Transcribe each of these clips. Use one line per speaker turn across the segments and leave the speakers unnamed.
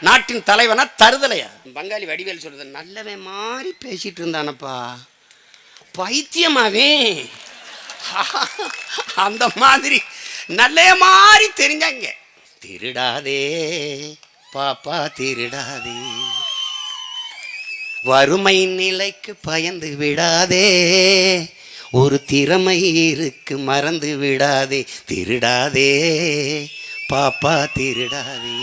நாட்டின் தலைவனா தருதலையா? பங்காளி வடிவேல் சொல்றது, நல்லவே மாறி பேசிட்டு இருந்தானப்பா, பைத்தியமாவே அந்த மாதிரி நல்ல மாதிரி தெரிஞ்சாங்க. திருடாதே பாப்பா திருடாதே, வறுமை நிலைக்கு பயந்து விடாதே, ஒரு திறமை இருக்கு மறந்து விடாதே, திருடாதே பாப்பா திருடாதே.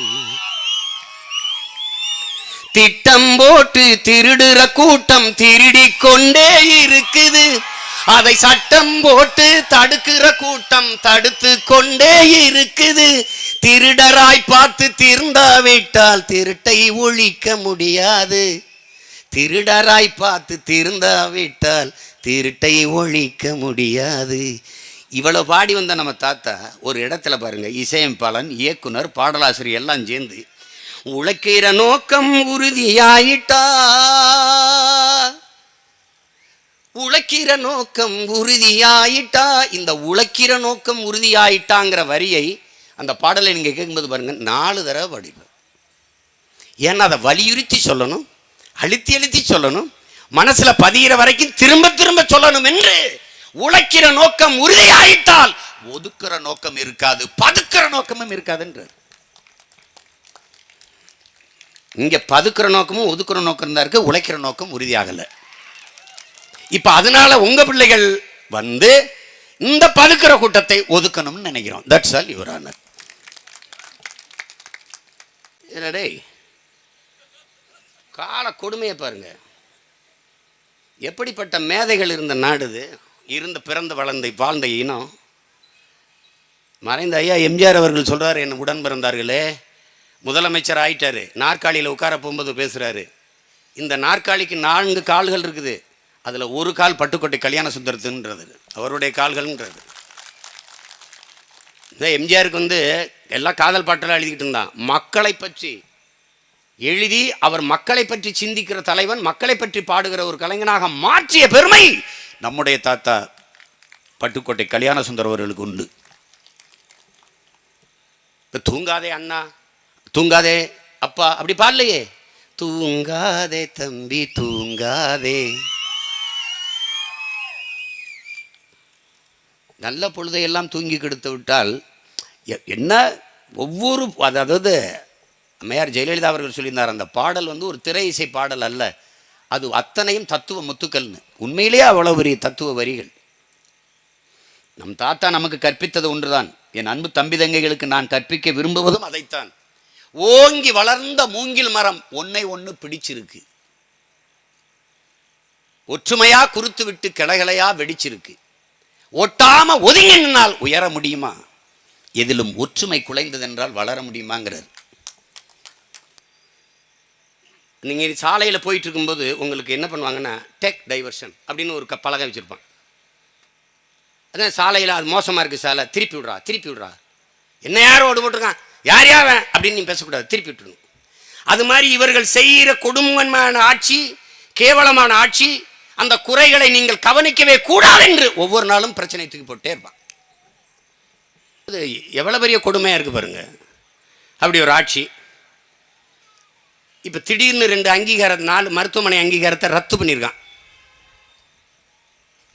திட்டம் போட்டு திருடுற கூட்டம் திருடி கொண்டே இருக்குது, அதை சட்டம் போட்டு தடுக்கிற கூட்டம் தடுத்து கொண்டே இருக்குது. திருடராய் பார்த்து திருந்தாவிட்டால் திருட்டை ஒழிக்க முடியாது, திருடராய் பார்த்து திருந்தாவிட்டால் திருட்டை ஒழிக்க முடியாது. இவ்வளவு பாடி வந்த நம்ம தாத்தா ஒரு இடத்துல பாருங்க, இசையமைப்பாளன், இயக்குனர், பாடலாசிரியர் எல்லாம் சேர்ந்து உழைக்கிற நோக்கம் உறுதியாயிட்டா, உழைக்கிற நோக்கம் உறுதியாயிட்டா. இந்த உழைக்கிற நோக்கம் உறுதியாயிட்டாங்கிற வரியை அந்த பாடலை நீங்க கேட்கும்போது பாருங்க 4 தடவை படிப்பேன். ஏன்னா அதை வலியுறுத்தி சொல்லணும், அழுத்தி அழுத்தி சொல்லணும், மனசுல பதிகிற வரைக்கும் திரும்ப திரும்ப சொல்லணும் என்று. உழைக்கிற நோக்கம் உறுதியாயிட்டால் ஒதுக்குற நோக்கம் இருக்காது, பதுக்கிற நோக்கமும் இருக்காதுன்றார். இங்க பதுக்கிற நோக்கமும் ஒதுக்குற நோக்கம் இருந்தா இருக்கு, உழைக்கிற நோக்கம் உறுதியாகல. இப்ப அதனால உங்க பிள்ளைகள் வந்து இந்த பதுக்கிற கூட்டத்தை ஒதுக்கணும்னு நினைக்கிறோம். That's all your honour. என்னடே கால கொடுமையை பாருங்க, எப்படிப்பட்ட மேதைகள் இருந்த நாடுது, இருந்த பிறந்த வளர்ந்த வாழ்ந்த இனம். மறைந்த ஐயா எம்ஜிஆர் அவர்கள் சொல்றாரு, என்ன உடன் பிறந்தார்களே, முதலமைச்சர் ஆயிட்டாரு, நாற்காலியில் உட்கார போகும்போது பேசுறாரு, இந்த நாற்காலிக்கு 4 கால்கள் இருக்குது, அதுல ஒரு கால் பட்டுக்கோட்டை கல்யாண சுந்தரத்துன்றது அவருடைய கால்கள்ன்றது. இந்த எம்ஜிஆருக்கு வந்து எல்லாம் காதல் பாட்டெல்லாம் எழுதிக்கிட்டு இருந்தான். மக்களை பற்றி எழுதி அவர் மக்களை பற்றி சிந்திக்கிற தலைவன், மக்களை பற்றி பாடுகிற ஒரு கலைஞனாக மாற்றிய பெருமை நம்முடைய தாத்தா பட்டுக்கோட்டை கல்யாண சுந்தரம் அவர்களுக்கு உண்டு. தூங்காதே அண்ணா, தூங்காதே அப்பா அப்படி பாடலையே, தூங்காதே தம்பி தூங்காதே, நல்ல பொழுதையெல்லாம் தூங்கி கெடுத்து விட்டால் என்ன ஒவ்வொரு, அதாவது அம்மையார் ஜெயலலிதா அவர்கள் சொல்லியிருந்தார், அந்த பாடல் வந்து ஒரு திரை இசை பாடல் அல்ல, அது அத்தனையும் தத்துவ முத்துக்கள்னு. உண்மையிலேயே அவ்வளவு பெரிய தத்துவ வரிகள். நம் தாத்தா நமக்கு கற்பித்தது ஒன்றுதான், என் அன்பு தம்பி தங்கைகளுக்கு நான் கற்பிக்க விரும்புவதும் அதைத்தான். ஓங்கி வளர்ந்த மூங்கில் மரம் ஒன்னை ஒன்று பிடிச்சிருக்கு, ஒற்றுமையா குறுத்து விட்டு கிளைகளையா வெடிச்சிருக்கு, ஒட்டாம ஒதுங்கி நின்னால் உயர முடியுமா, எதிலும் ஒற்றுமை குலைந்ததென்றால் வளர முடியுமாங்கிறார். நீங்கள் சாலையில் போயிட்டு இருக்கும்போது உங்களுக்கு என்ன பண்ணுவாங்கன்னா, டேக் டைவர்ஷன் அப்படின்னு ஒரு பலகை வச்சுருப்பான். அதான் சாலையில் அது மோசமாக இருக்குது சாலை, திருப்பி விட்றா திருப்பி விட்றா, என்ன யாரும் ஓடு போட்டிருக்கான், யார் யாவன் அப்படின்னு நீ பேசக்கூடாது, திருப்பி விட்டுருங்க. அது மாதிரி இவர்கள் செய்கிற கொடுமையான ஆட்சி, கேவலமான ஆட்சி, அந்த குறைகளை நீங்கள் கவனிக்கவே கூடாது என்று ஒவ்வொரு நாளும் பிரச்சனை தூக்கி போட்டே இருப்பான். அது எவ்வளோ பெரிய கொடுமையாக இருக்குது பாருங்க. அப்படி ஒரு ஆட்சி. இப்போ திடீர்னு 2 அங்கீகாரம் 4 மருத்துவமனை அங்கீகாரத்தை ரத்து பண்ணியிருக்கான்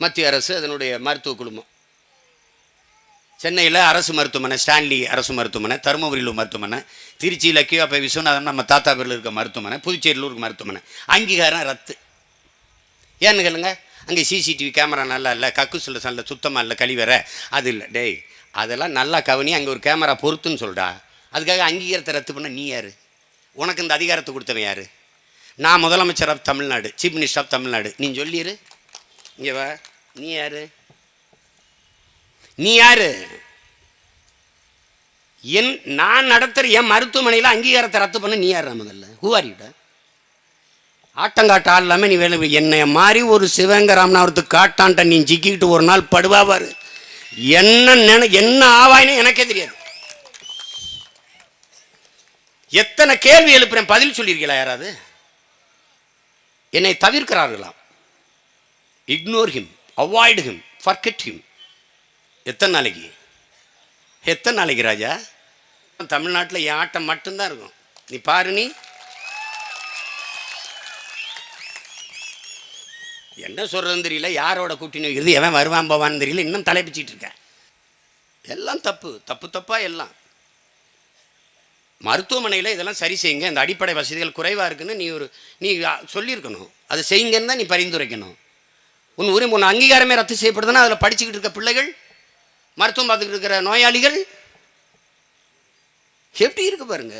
மத்திய அரசு, அதனுடைய மருத்துவ குழுமம். சென்னையில் அரசு மருத்துவமனை, ஸ்டான்லி அரசு மருத்துவமனை, தருமபுரியில் மருத்துவமனை, திருச்சியில் கியூஆப்பை விஸ்வநாதன் நம்ம தாத்தா பேரில் இருக்க மருத்துவமனை, புதுச்சேரியில் இருக்க மருத்துவமனை, அங்கீகாரம் ரத்து. ஏன்னு கேளுங்க, அங்கே சிசிடிவி கேமரா நல்லா இல்லை, கக்குசில் நல்ல சுத்தமாக இல்லை, கழிவற அது இல்லை. டேய் அதெல்லாம் நல்லா கவனி, அங்கே ஒரு கேமரா பொறுத்துன்னு சொல்கிறா, அதுக்காக அங்கீகாரத்தை ரத்து பண்ண நீ யார்? உனக்கு இந்த அதிகாரத்தை கொடுத்தவன் யார்? நான் முதலமைச்சர் of Tamil Nadu, chief minister of Tamil Nadu, நீ சொல்லிடு. இங்கே வா, நீ யார்? நீ யார்? நான் நடத்துகிற என் மருத்துவமனையில் அங்கீகாரத்தை ரத்து பண்ண நீ யார்? முதல்ல ஹூவாரிட்ட ஆட்டங்காட்ட ஆள் இல்லாமல் நீ வேலை. என்னை மாதிரி ஒரு சிவகங்கை ராமநாதத்துக்கு காட்டான்ட்ட நீ ஜிக்கிக்கிட்டு ஒரு நாள் படுவாவார், என்ன ஆவாயின்னு எனக்கே தெரியாது. எத்தனை கேள்வி எழுப்புறேன், பதில் சொல்லியிருக்கீங்களா யாராவது? என்னை தவிர்க்கிறார்களாம். Ignore him, avoid him, forget him. எத்தனை நாளைக்கு ராஜா? தமிழ்நாட்டில் என் ஆட்டம் மட்டும்தான் இருக்கும். நீ பாரு, நீ என்ன சொல்றதுன்னு தெரியல, யாரோட கூட்டணி வைக்கிறது, எவன் வருவான் போவான்னு தெரியல, இன்னும் தலைப்பிச்சிட்டு இருக்க. எல்லாம் தப்பு தப்பு தப்பா எல்லாம். மருத்துவமனையில் இதெல்லாம் சரி செய்யுங்க, இந்த அடிப்படை வசதிகள் குறைவாக இருக்குன்னு நீ சொல்லியிருக்கணும். அதை செய்யுங்கன்னு தான் நீ பரிந்துரைக்கணும். உன் அங்கீகாரமே ரத்து செய்யப்படுதுன்னா அதில் படிச்சுக்கிட்டு இருக்க பிள்ளைகள், மருத்துவம் பார்த்துக்கிட்டு இருக்கிற நோயாளிகள் எப்படி இருக்கு பாருங்க.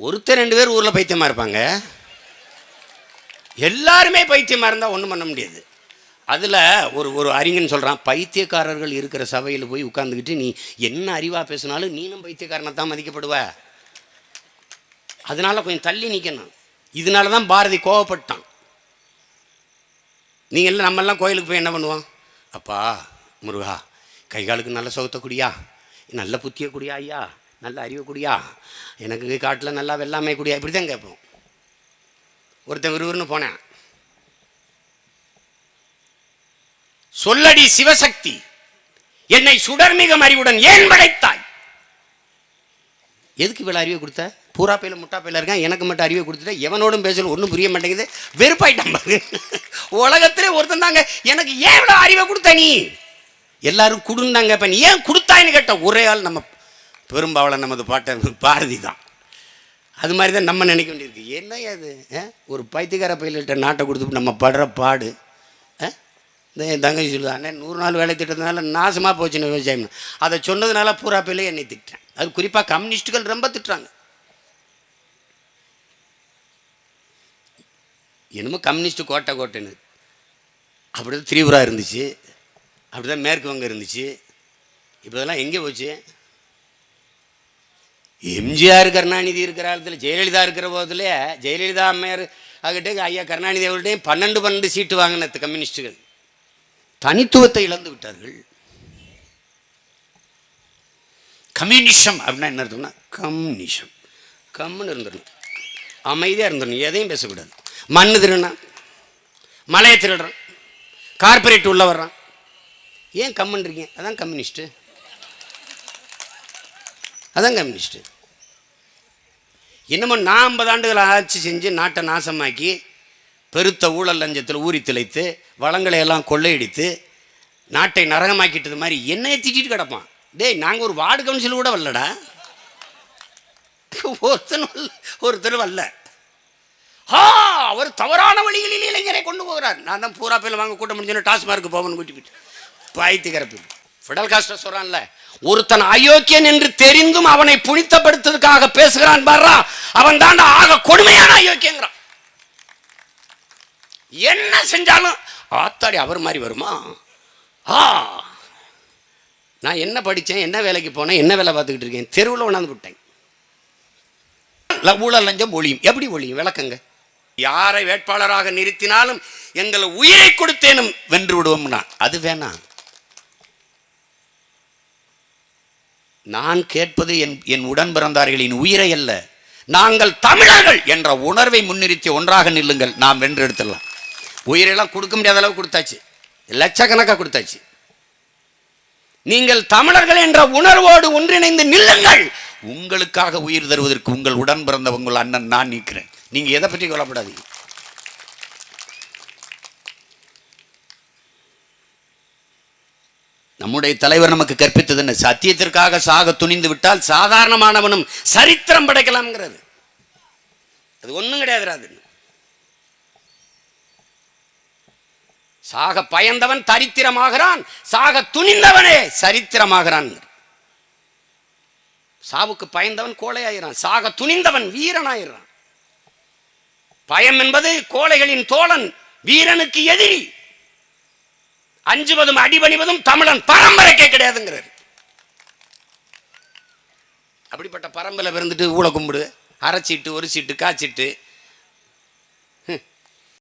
ஒருத்தர் 2 பேர் ஊரில் பைத்தியமாக இருப்பாங்க, எல்லாருமே பைத்தியமாக இருந்தால் ஒன்றும் பண்ண முடியாது. அதில் ஒரு அறிஞன் சொல்கிறான், பைத்தியக்காரர்கள் இருக்கிற சபையில் போய் உட்காந்துக்கிட்டு நீ என்ன அறிவாக பேசினாலும் நீனும் பைத்தியக்காரனை தான் மதிக்கப்படுவ. அதனால கொஞ்சம் தள்ளி நிற்கணும். இதனால தான் பாரதி கோவப்பட்டான். நீங்கள் எல்லாம் நம்மெல்லாம் கோயிலுக்கு போய் என்ன பண்ணுவோம், அப்பா முருகா கை காலுக்கு நல்ல சுகத்தை குடியா, நல்ல புத்திய குடியா, ஐயா நல்ல அறிவை குடியா, எனக்கு காட்டில் நல்லா வெள்ளாமை குடியா, இப்படி தான் கேட்போம். ஒருத்தன் விறுவிறுன்னு போனேன், சொல்லடி சிவசக்தி என்னை சுடர்மிகம் அறிவுடன் ஏன் படைத்தாய். எதுக்கு இவ்வளோ அறிவை கொடுத்த? பூரா பையில முட்டா பையில இருக்கான், எனக்கு மட்டும் அறிவை கொடுத்துட்ட, எவனோடும் பேசல, ஒன்றும் புரிய மாட்டேங்குது, வெறுப்பாயிட்டான் பாரு. உலகத்திலே ஒருத்தன் தாங்க எனக்கு ஏன் இவ்வளோ அறிவை கொடுத்த நீ. எல்லாரும் கொடுந்தாங்க, இப்போ நீ ஏன் கொடுத்தாயின்னு கேட்ட ஒரே ஆள் நம்ம பெரும்பாவளை நமது பாட்ட பாரதி தான். அது மாதிரி தான் நம்ம நினைக்க வேண்டியிருக்கு. என்ன அது ஒரு பைத்தியக்கார பயில்கிட்ட நாட்டை கொடுத்து நம்ம படுற பாடு. இந்த என் தங்கச்சி சொல்லுது, அண்ணே 100 நாள் வேலை திட்டத்தினால நாசமாக போச்சுன்னு விவசாயம். அதை சொன்னதுனால பூரா பயிலே என்னை திட்டேன். அது குறிப்பாக கம்யூனிஸ்டுகள் ரொம்ப திட்டுறாங்க. என்னமோ கம்யூனிஸ்ட் கோட்டைன்னு அப்படி தான் திரிபுரா இருந்துச்சு, அப்படி தான் மேற்கு வங்கம் இருந்துச்சு. இப்போ இதெல்லாம் எங்கே போச்சு? எம்ஜிஆர் கருணாநிதி இருக்கிற காலத்தில், ஜெயலலிதா இருக்கிற போதில், ஜெயலலிதா அம்மையார் ஆகிட்டே ஐயா கருணாநிதி அவர்கள்ட்டையும் 12 சீட்டு வாங்கின கம்யூனிஸ்டுகள் தனித்துவத்தை இழந்து விட்டார்கள். கம்யூனிசம் அப்படின்னா என்ன அர்த்தம்னா, கம்யூனிசம் கம்முன்னு இருந்துடணும், அமைதியாக இருந்துடணும், எதையும் பேசக்கூடாது. மண்ணு திருடுறான், மலையை திருடுறான், கார்பரேட் உள்ள வர்றான், ஏன் கம்முன்றீங்க? அதான் கம்யூனிஸ்ட்டு, அதான் கம்யூனிஸ்ட்டு. இன்னமும் 50 ஆண்டுகள் ஆட்சி செஞ்சு நாட்டை நாசமாக்கி பெருத்த ஊழல் லஞ்சத்தில் ஊறி திளைத்து வளங்களை எல்லாம் கொள்ளையடித்து நாட்டை நரகமாக்கிட்டது மாதிரி என்னையை திட்டிட்டு கிடப்பான். டேய், நாங்கள் ஒரு வார்டு கவுன்சில் கூட வரலடா, ஒருத்தர் வரல. அவர் தவறான வழிகளில் இளைஞரை கொண்டு போகிறார். நான் தான் பூரா பேர் வாங்க கூட்டம் முடிஞ்சோன்னு டாஸ்மார்க்கு போகணும்னு கூட்டிக்கிட்டு பாய்த்து கரப்பு. ஃபிடல் காஸ்ட்ரோ சொல்கிறான்ல, ஒருத்தன் அயோக்கியன் என்று தெரிந்தும் அவனை புனித்தப்படுத்துவதற்காக பேசுகிறான் பாரா, அவன் தான் ஆக கொடுமையான அயோக்கியங்கிறான். என்ன செஞ்சாலும் ஆத்தாடி அவர் மாதிரி வருமா? நான் என்ன படித்தேன், என்ன வேலைக்கு போனேன், என்ன வேலை பார்த்துக்கிட்டு இருக்கேன், தெருவில் கொண்டாந்து விட்டேன். ஊழல் லஞ்சம் ஒழியும். எப்படி ஒழியும்? விளக்கங்க. யாரை வேட்பாளராக நிறுத்தினாலும் எங்களை உயிரை கொடுத்தேனும் வென்று விடுவோம்னா அது வேணாம். நான் கேட்பது என் உடன் பிறந்தார்களின் உயிரை அல்ல, நாங்கள் தமிழர்கள் என்ற உணர்வை முன்னிறுத்தி ஒன்றாக நில்லுங்கள், நாம் வென்று எடுத்துடலாம். உயிரெல்லாம் கொடுக்க முடியாத அளவு கொடுத்தாச்சு, லட்சக்கணக்காக கொடுத்தாச்சு. நீங்கள் தமிழர்கள் என்ற உணர்வோடு ஒன்றிணைந்து நில்லுங்கள். உங்களுக்காக உயிர் தருவதற்கு உங்கள் உடன் பிறந்த உங்கள் அண்ணன் நான் நிற்கிறேன். நீங்க எதை பற்றி கொல்லப்படாதீங்க. நம்முடைய தலைவர் நமக்கு கற்பித்தது என்ன? சத்தியத்திற்காக சாக துணிந்து விட்டால் சாதாரணமானவனும் சரித்திரம் படைக்கலாம்ங்கிறது. அது ஒண்ணும் கிடையாது. சாக பயந்தவன் தரித்திரமாகிறான், சாக துணிந்தவனே சரித்திரமாகிறான். சாவுக்கு பயந்தவன் கோழையாயிரான், சாக துணிந்தவன் வீரனாயிரான். பயம் என்பது கோழைகளின் தோழன், வீரனுக்கு எதிரி. அஞ்சுவதும் அடிபணிவதும் தமிழன் பரம்பரைக்கே கிடையாதுங்கிறார். அப்படிப்பட்ட பரம்பரை இருந்துட்டு ஊழ கும்பிடு, அரைச்சீட்டு, ஒரு சீட்டு, காய்ச்சிட்டு